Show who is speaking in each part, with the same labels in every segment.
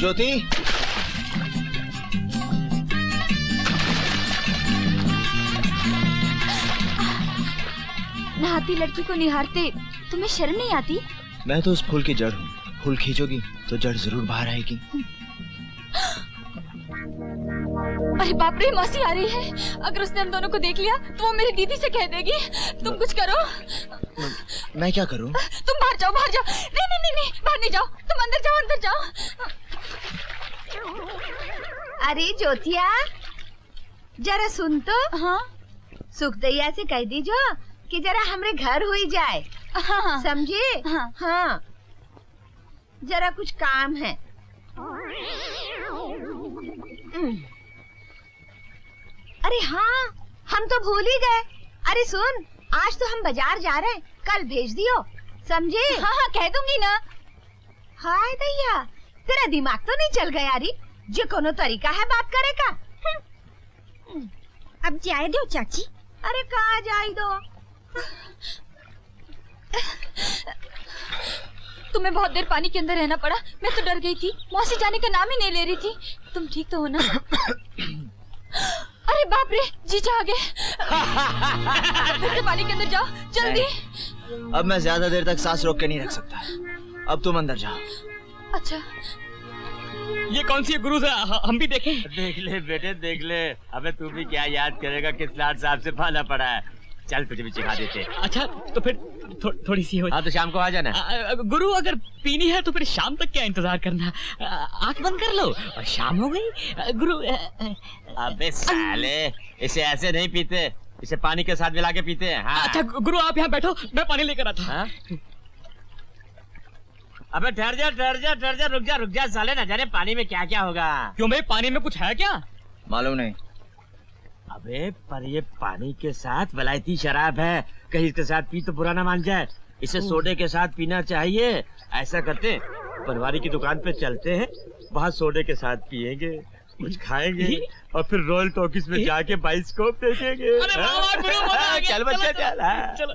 Speaker 1: ज्योति,
Speaker 2: नहाती लड़की को निहारते तुम्हें शर्म नहीं आती?
Speaker 1: मैं तो उस फूल की जड़ हूँ। फूल खींचोगी तो जड़ जरूर बाहर आएगी।
Speaker 2: अरे बाप रे, मौसी आ रही है। अगर उसने हम दोनों को देख लिया तो वो मेरी दीदी से कह देगी। तुम कुछ करो।
Speaker 1: मैं क्या करूँ?
Speaker 2: तुम बाहर जाओ, बाहर जाओ। नहीं नहीं नहीं नहीं, बाहर नहीं जाओ, तुम अंदर जाओ, अंदर जाओ।
Speaker 3: अरे ज्योतिया, जरा सुन तो।
Speaker 2: हाँ
Speaker 3: सुखदैया से कह दीजो कि जरा हमरे घर हुई जाए।
Speaker 2: हाँ
Speaker 3: समझे?
Speaker 2: हाँ।
Speaker 3: हाँ, जरा कुछ काम है। अरे हाँ, हम तो भूल ही गए। अरे सुन, आज तो हम बाजार जा रहे हैं, कल भेज दियो, समझे?
Speaker 2: हाँ हाँ, कह दूंगी ना।
Speaker 3: हाय दैया, तेरा दिमाग तो नहीं चल गया री? जो कोनो तरीका है बात करे का?
Speaker 2: अब जाए दो चाची।
Speaker 3: अरे कहाँ जाए दो?
Speaker 2: तुम्हें बहुत देर पानी के अंदर रहना पड़ा। मैं तो डर गई थी, मौसी जाने का नाम ही नहीं ले रही थी। तुम ठीक तो हो ना? अरे बाप रे, जीजा आ गए। फिर से पानी के अंदर जाओ, जल्दी।
Speaker 1: अब मैं ज्यादा देर तक सांस रोक के नहीं रख सकता। अब तुम अंदर जाओ।
Speaker 2: अच्छा।
Speaker 4: ये कौन सी गुरु से हम भी देखें?
Speaker 5: देख ले बेटे, देख ले। अबे तू भी क्या याद करेगा किस लाट साहब से पाला पड़ा है। चल तुझे भी सिखा देते।
Speaker 4: अच्छा तो फिर थोड़ी सी हो।
Speaker 5: हाँ तो शाम को आ जाना।
Speaker 4: गुरु अगर पीनी है तो फिर शाम तक क्या इंतजार करना? आंख बंद कर लो और शाम हो गई। गुरु
Speaker 5: अबे साले, इसे ऐसे नहीं पीते, इसे पानी के साथ मिला के पीते हैं। हाँ।
Speaker 4: अच्छा गुरु आप यहाँ बैठो, मैं पानी लेकर आता हूँ।
Speaker 5: हाँ? अबे ठहर जा, ठहर जा, ठहर जा, रुक जा साले, न जाने पानी में क्या क्या होगा।
Speaker 4: क्यों भाई, पानी में कुछ है क्या?
Speaker 1: मालूम नहीं।
Speaker 5: अबे पर ये पानी के साथ वलायती शराब है, कहीं इसके साथ पी तो बुरा ना मान जाए। इसे सोडे के साथ पीना चाहिए। ऐसा करते, पनवारी की दुकान पे चलते हैं, वहाँ सोडे के साथ पियेंगे, कुछ खाएंगे और फिर रॉयल टॉकीज में जाके बाइस्कोप देखेंगे।
Speaker 4: अरे वाह वाह गुरु, मजा आ गया।
Speaker 5: चल बच्चा चल। हाँ।
Speaker 4: चलो।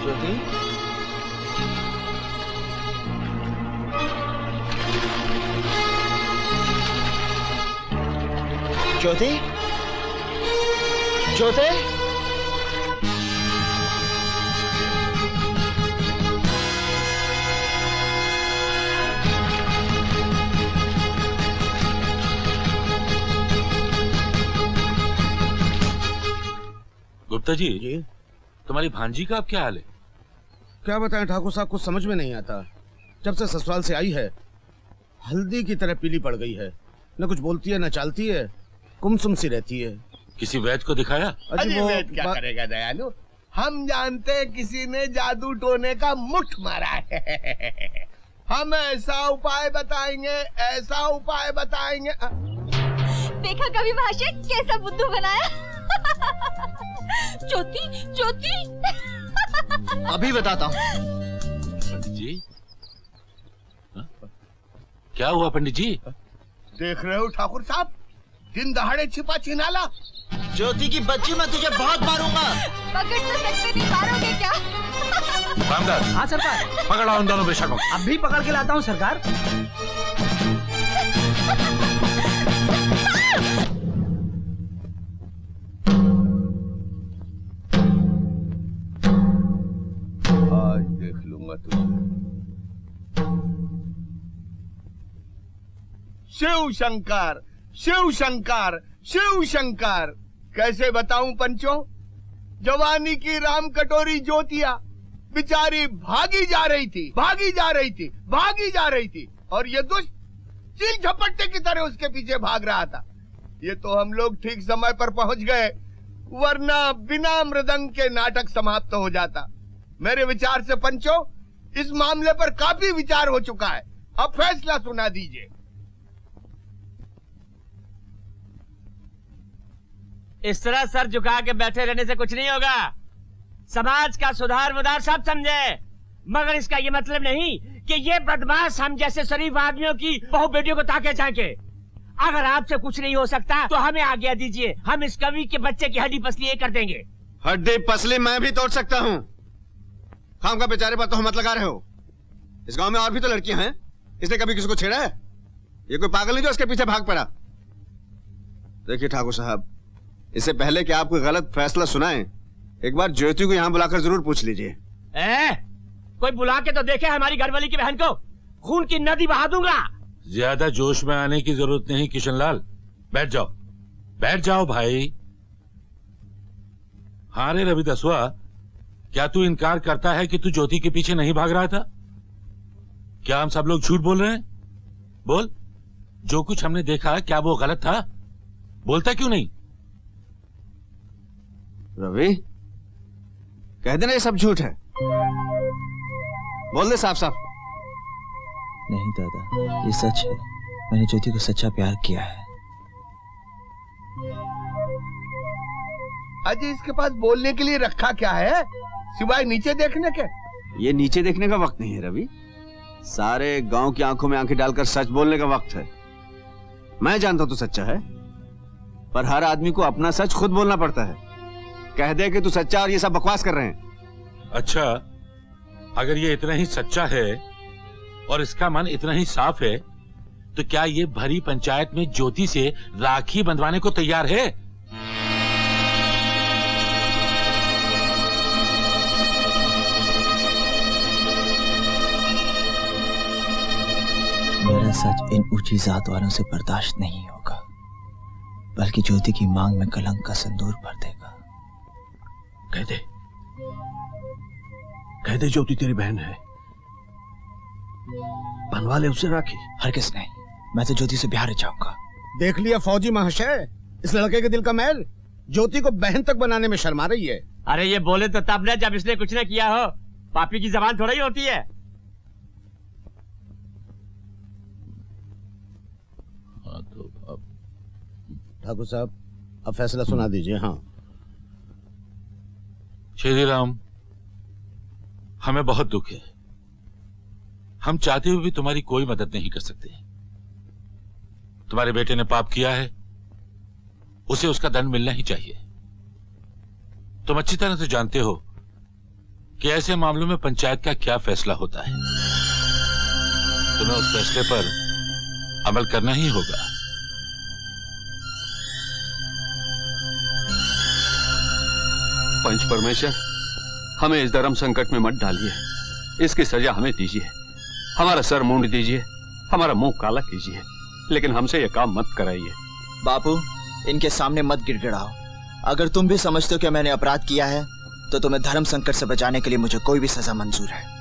Speaker 1: ज्योति, ज्योति, ज्योति,
Speaker 6: गुप्ता जी, तुम्हारी भांजी का अब क्या हाल है?
Speaker 7: क्या बताएं ठाकुर साहब, कुछ समझ में नहीं आता। जब से ससुराल से आई है हल्दी की तरह पीली पड़ गई है। न कुछ बोलती है न चालती है, गुमसुम सी रहती है।
Speaker 6: किसी वैद्य को दिखाया?
Speaker 7: अजी वो
Speaker 8: वैद्य क्या करेगा दयालु, हम जानते हैं किसी ने जादू टोने का मुठ मारा है। हम ऐसा उपाय बताएंगे, ऐसा उपाय बताएंगे।
Speaker 2: देखा कभी भाषा कैसा बुद्धू बनाया। ज्योति, ज्योति।
Speaker 1: अभी बताता हूँ।
Speaker 6: पंडित जी, क्या हुआ पंडित जी?
Speaker 8: देख रहे हो ठाकुर साहब, दिन दहाड़े छिपा छिनाला।
Speaker 1: ज्योति की बच्ची, मैं तुझे बहुत मारूंगा।
Speaker 2: पकड़ तो सकते नहीं, मारोगे क्या?
Speaker 6: रामदास।
Speaker 9: हाँ सरकार।
Speaker 6: पकड़ा उन दोनों बेशकों।
Speaker 9: अब भी पकड़ के लाता हूँ सरकार।
Speaker 8: आज देख लूंगा तुझे। शिव शंकर, शिव शंकर, शिव शंकर। कैसे बताऊं पंचो, जवानी की राम कटोरी ज्योतिया बेचारी भागी जा रही थी, भागी जा रही थी, भागी जा रही थी, और ये दुष्ट चील झपट्टे की तरह उसके पीछे भाग रहा था। ये तो हम लोग ठीक समय पर पहुंच गए, वरना बिना मृदंग के नाटक समाप्त हो जाता। मेरे विचार से पंचो, इस मामले पर काफी विचार हो चुका है, अब फैसला सुना दीजिए।
Speaker 5: इस तरह सर झुका के बैठे रहने से कुछ नहीं होगा। समाज का सुधार मुधार सब समझे, मगर इसका ये मतलब नहीं कि ये बदमाश हम जैसे शरीफ आदमियों की बहु बेटियों को ताके झांके। अगर आपसे कुछ नहीं हो सकता तो हमें आज्ञा दीजिए, हम इस कवि के बच्चे की हड्डी पसली कर देंगे।
Speaker 7: हड्डी पसली मैं भी तोड़ सकता हूँ। खाम का बेचारे पर तो मत लगा रहे हो। इस गांव में और भी तो लड़कियां हैं, इसने कभी किसी को छेड़ा है? ये कोई पागल नहीं जो इसके पीछे भाग पड़ा। देखिए ठाकुर साहब, इससे पहले कि आप कोई गलत फैसला सुनाएं, एक बार ज्योति को यहाँ बुलाकर जरूर पूछ लीजिए।
Speaker 5: कोई बुला के तो देखे हमारी घरवाली की बहन को, खून की नदी बहा दूंगा।
Speaker 6: ज्यादा जोश में आने की जरूरत नहीं किशनलाल, बैठ जाओ, बैठ जाओ भाई। हाँ रे रवि दसवा, क्या तू इनकार करता है कि तू ज्योति के पीछे नहीं भाग रहा था? क्या हम सब लोग झूठ बोल रहे हैं? बोल, जो कुछ हमने देखा क्या वो गलत था? बोलता क्यों नहीं?
Speaker 7: रवि, कह देना ये सब झूठ है। बोल दे साफ साफ।
Speaker 1: नहीं दादा, ये सच है। मैंने ज्योति को सच्चा प्यार किया है।
Speaker 8: अजय, इसके पास बोलने के लिए रखा क्या है सिवाय नीचे देखने के?
Speaker 7: ये नीचे देखने का वक्त नहीं है रवि, सारे गांव की आंखों में आंखें डालकर सच बोलने का वक्त है। मैं जानता हूं तू सच्चा है, पर हर आदमी को अपना सच खुद बोलना पड़ता है। कह दे कि तू सच्चा और ये सब बकवास कर रहे हैं।
Speaker 6: अच्छा, अगर ये इतना ही सच्चा है और इसका मन इतना ही साफ है, तो क्या ये भरी पंचायत में ज्योति से राखी बंधवाने को तैयार है?
Speaker 1: मेरा सच इन ऊंची जात वालों से बर्दाश्त नहीं होगा, बल्कि ज्योति की मांग में कलंक का सिंदूर भर देगा।
Speaker 7: कह दे ज्योति तेरी बहन है, बनवा ले उससे राखी।
Speaker 1: हरगिज़ नहीं, मैं तो ज्योति से ब्याह रचाऊंगा।
Speaker 7: देख लिया फौजी महाशय, इस लड़के के दिल का मैल ज्योति को बहन तक बनाने में शर्मा रही है।
Speaker 5: अरे ये बोले तो तब न जब इसने कुछ न किया हो, पापी की जबान थोड़ा ही होती है।
Speaker 7: ठाकुर साहब, अब फैसला सुना दीजिए। हाँ
Speaker 6: श्री राम, हमें बहुत दुख है। हम चाहते हुए भी तुम्हारी कोई मदद नहीं कर सकते। तुम्हारे बेटे ने पाप किया है, उसे उसका दंड मिलना ही चाहिए। तुम अच्छी तरह से जानते हो कि ऐसे मामलों में पंचायत का क्या फैसला होता है। तुम्हें उस फैसले पर अमल करना ही होगा।
Speaker 10: पंच परमेश्वर, हमें इस धर्म संकट में मत डालिए, इसकी सजा हमें दीजिए। हमारा सर मूंड दीजिए, हमारा मुंह काला कीजिए, लेकिन हमसे यह काम मत कराइए।
Speaker 1: बापू, इनके सामने मत गिड़गिड़ाओ। अगर तुम भी समझते हो कि मैंने अपराध किया है, तो तुम्हें धर्म संकट से बचाने के लिए मुझे कोई भी सजा मंजूर है।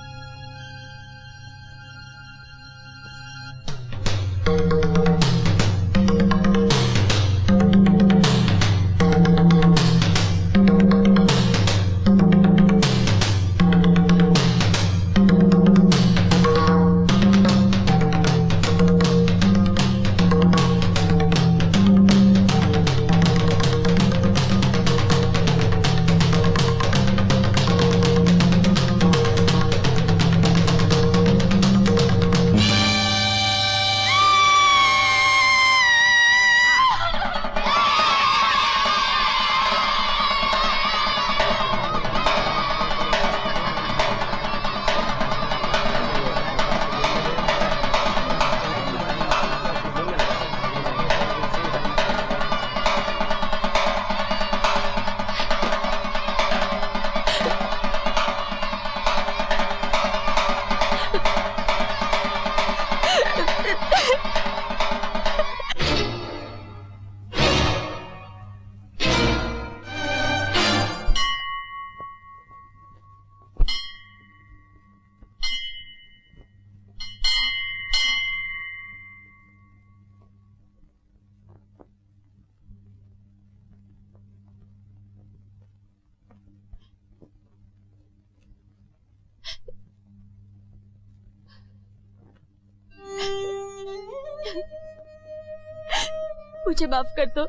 Speaker 2: मुझे माफ कर दो,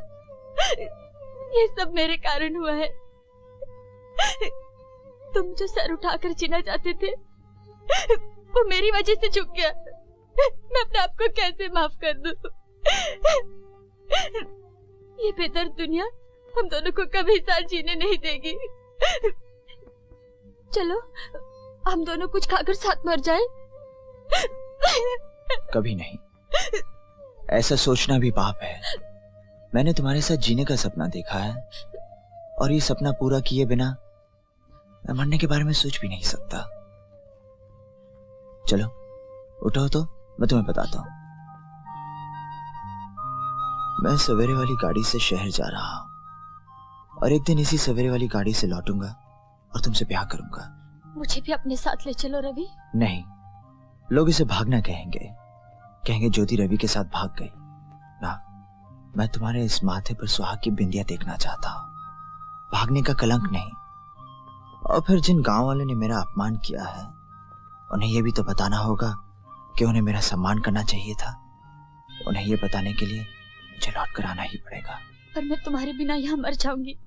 Speaker 2: ये सब मेरे कारण हुआ है। तुम जो सर उठाकर जीना चाहते थे वो मेरी वजह से झुक गया। मैं अपने आप को कैसे माफ कर दूं? ये बेदर्द दुनिया हम दोनों को कभी साथ जीने नहीं देगी। चलो हम दोनों कुछ खाकर साथ मर जाएं।
Speaker 1: कभी नहीं, ऐसा सोचना भी पाप है। मैंने तुम्हारे साथ जीने का सपना देखा है और ये सपना पूरा किए बिना मैं मरने के बारे में सोच भी नहीं सकता। चलो उठो तो मैं तुम्हें बताता हूं। मैं सवेरे वाली गाड़ी से शहर जा रहा हूं और एक दिन इसी सवेरे वाली गाड़ी से लौटूंगा और तुमसे ब्याह करूंगा।
Speaker 2: मुझे भी अपने साथ ले चलो रवि।
Speaker 1: नहीं, लोग इसे भागना कहेंगे, कहेंगे ज्योति रवि के साथ भाग गई ना। मैं तुम्हारे इस माथे पर सुहाग की बिंदिया देखना चाहता हूं, भागने का कलंक नहीं। और फिर जिन गांव वालों ने मेरा अपमान किया है उन्हें यह भी तो बताना होगा कि उन्हें मेरा सम्मान करना चाहिए था। उन्हें यह बताने के लिए मुझे लौट कर आना ही पड़ेगा।
Speaker 2: पर मैं तुम्हारे बिना यहाँ मर जाऊंगी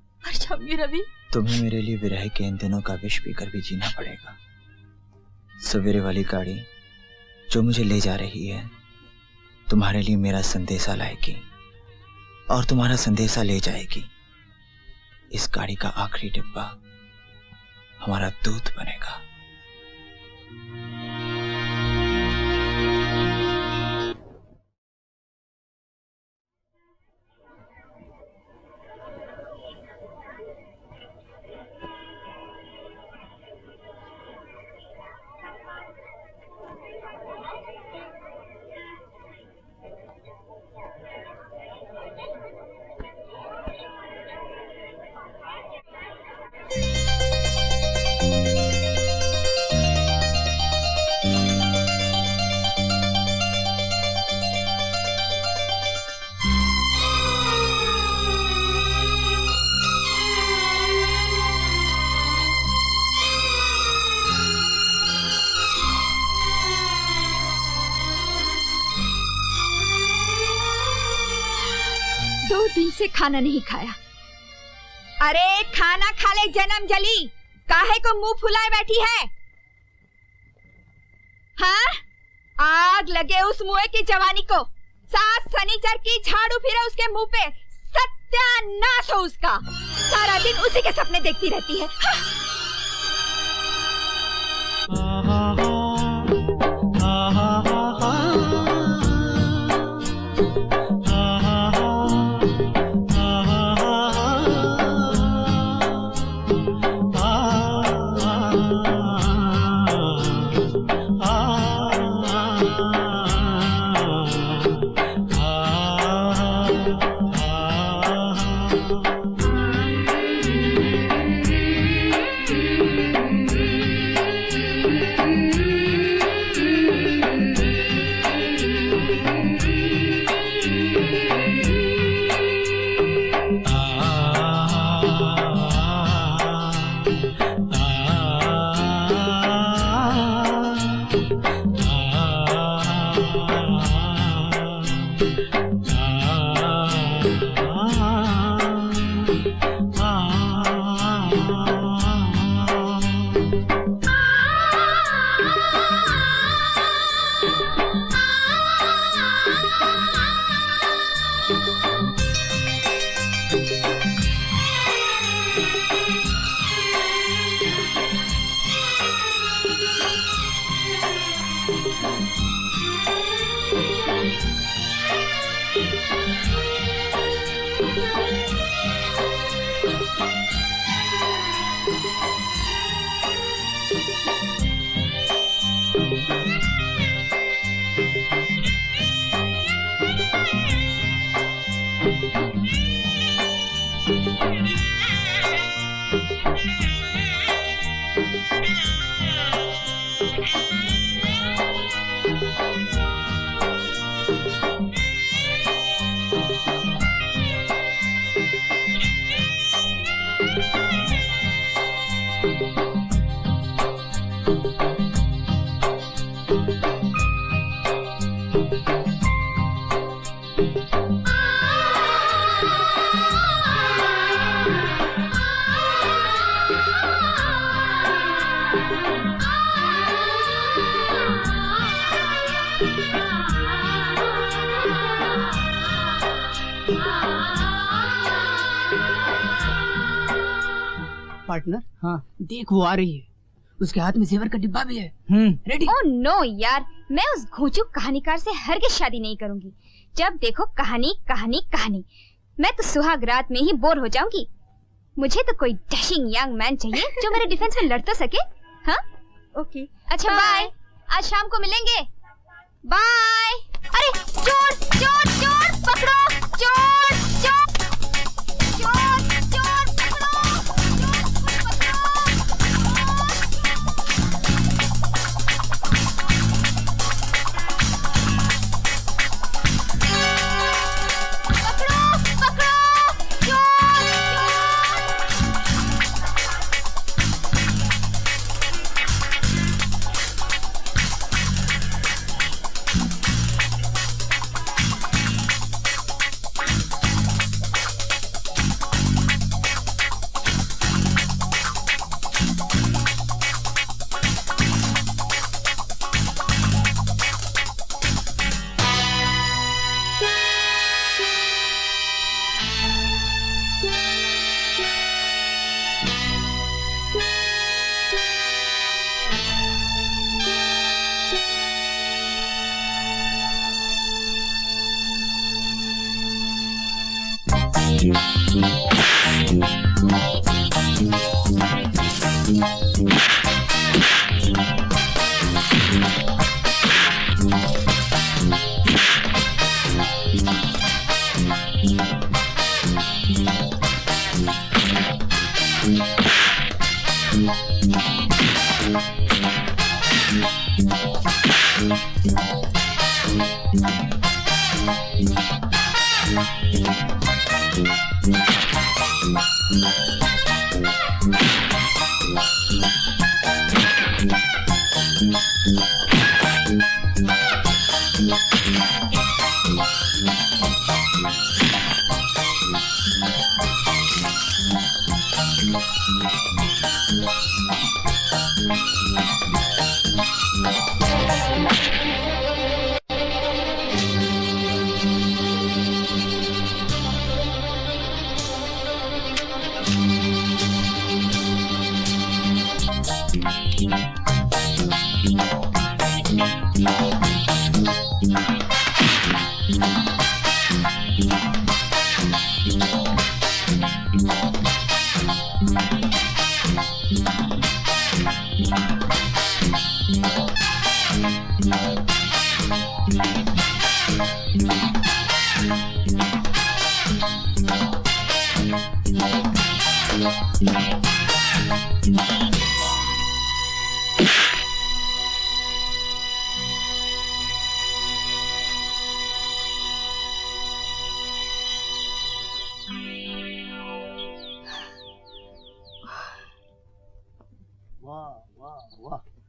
Speaker 2: रवि।
Speaker 1: तुम्हें मेरे लिए विरह के इन दिनों का विष पीकर भी जीना पड़ेगा। सवेरे वाली गाड़ी जो मुझे ले जा रही है तुम्हारे लिए मेरा संदेशा लाएगी और तुम्हारा संदेशा ले जाएगी। इस गाड़ी का आखिरी डिब्बा हमारा दूत बनेगा।
Speaker 3: दिन से खाना नहीं खाया। अरे खाना खा ले जन्म जली, काहे को मुंह फुलाए बैठी है? हाँ, आग लगे उस मुए की जवानी को। सात शनिचर की झाड़ू फिरे उसके मुंह पे, सत्यानाश हो उसका। सारा दिन उसी के सपने देखती रहती है।
Speaker 9: पार्टनर, हाँ देख वो आ रही है, उसके हाथ में जेवर का डिब्बा भी है। रेडी?
Speaker 3: ओह नो यार, मैं उस घोंचू कहानीकार से हरगिज़ शादी नहीं करूंगी। जब देखो कहानी कहानी कहानी, मैं तो सुहाग रात में ही बोर हो जाऊंगी। मुझे तो कोई डैशिंग यंग मैन चाहिए जो मेरे डिफेंस में लड़ तो सके। हाँ ओके, अच्छा बाय, आज शाम को मिलेंगे, बाय। अरे चोर चोर चोर पकड़ो, चोर चोर चोर चोर पकड़ो,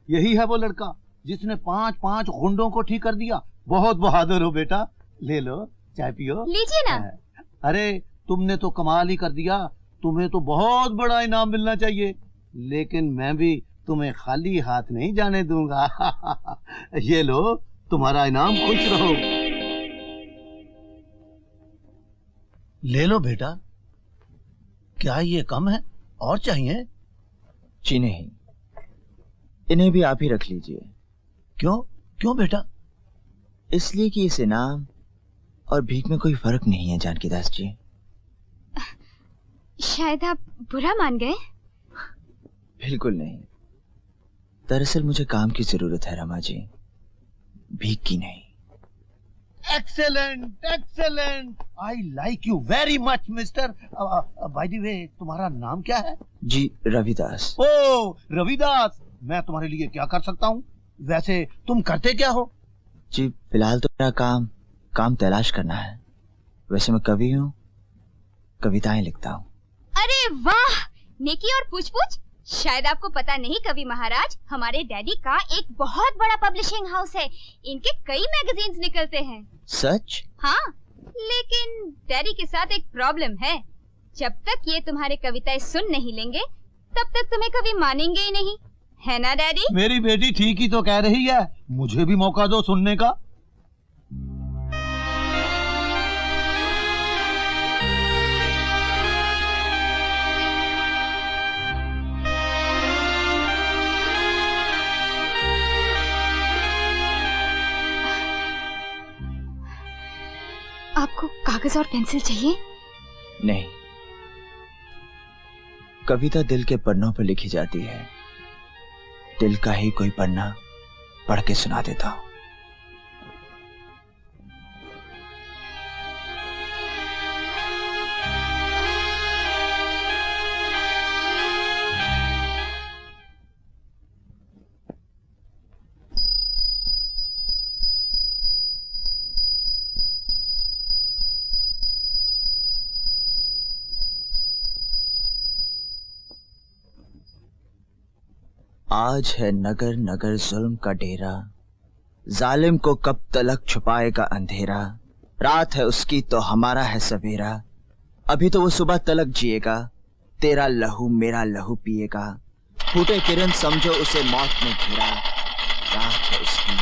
Speaker 8: यही है वो लड़का जिसने 5-5 गुंडों को ठीक कर दिया। बहुत बहादुर हो बेटा, ले लो चाय पियो।
Speaker 3: लीजिए ना।
Speaker 8: अरे तुमने तो कमाल ही कर दिया, तुम्हें तो बहुत बड़ा इनाम मिलना चाहिए, लेकिन मैं भी तुम्हें खाली हाथ नहीं जाने दूंगा। ये लो तुम्हारा इनाम, खुश रहो। ले लो बेटा। क्या ये कम है, और चाहिए?
Speaker 1: जी नहीं, इन्हें भी आप ही रख लीजिए।
Speaker 8: क्यों क्यों बेटा?
Speaker 1: इसलिए कि इस इनाम और भीख में कोई फर्क नहीं है जानकी दास जी।
Speaker 3: शायद आप बुरा मान गए।
Speaker 1: बिल्कुल नहीं, दरअसल मुझे काम की जरूरत है रमा जी, भीख की नहीं।
Speaker 8: Excellent excellent, I like you very much mister. By the way तुम्हारा नाम क्या है?
Speaker 1: जी रविदास।
Speaker 8: ओ रविदास, मैं तुम्हारे लिए क्या कर सकता हूँ? वैसे तुम करते क्या हो?
Speaker 1: जी फिलहाल तो मेरा काम तलाश करना है। वैसे मैं कवि हूँ, कविताएं लिखता हूँ।
Speaker 3: अरे वाह, नेकी और पूछ-पूछ। शायद आपको पता नहीं कवि महाराज, हमारे डैडी का एक बहुत बड़ा पब्लिशिंग हाउस है, इनके कई मैगजीन्स निकलते हैं।
Speaker 1: सच?
Speaker 3: हाँ, लेकिन डैडी के साथ एक प्रॉब्लम है। जब तक ये तुम्हारे कविताएं सुन नहीं लेंगे, तब तक तुम्हें कभी मानेंगे ही नहीं, है ना डैडी?
Speaker 8: मेरी बेटी ठीक ही तो कह रही है, मुझे भी मौका दो सुनने का।
Speaker 3: आपको कागज और पेंसिल चाहिए?
Speaker 1: नहीं, कविता दिल के पन्नों पर लिखी जाती है। दिल का ही कोई पन्ना पढ़ के सुना देता हूं। आज है नगर नगर जुल्म का डेरा, जालिम को कब तलक छुपाएगा अंधेरा। रात है उसकी तो हमारा है सवेरा, अभी तो वो सुबह तलक जिएगा। तेरा लहू मेरा लहू पिएगा, फूटे किरण समझो उसे मौत ने घेरा। रात है उसकी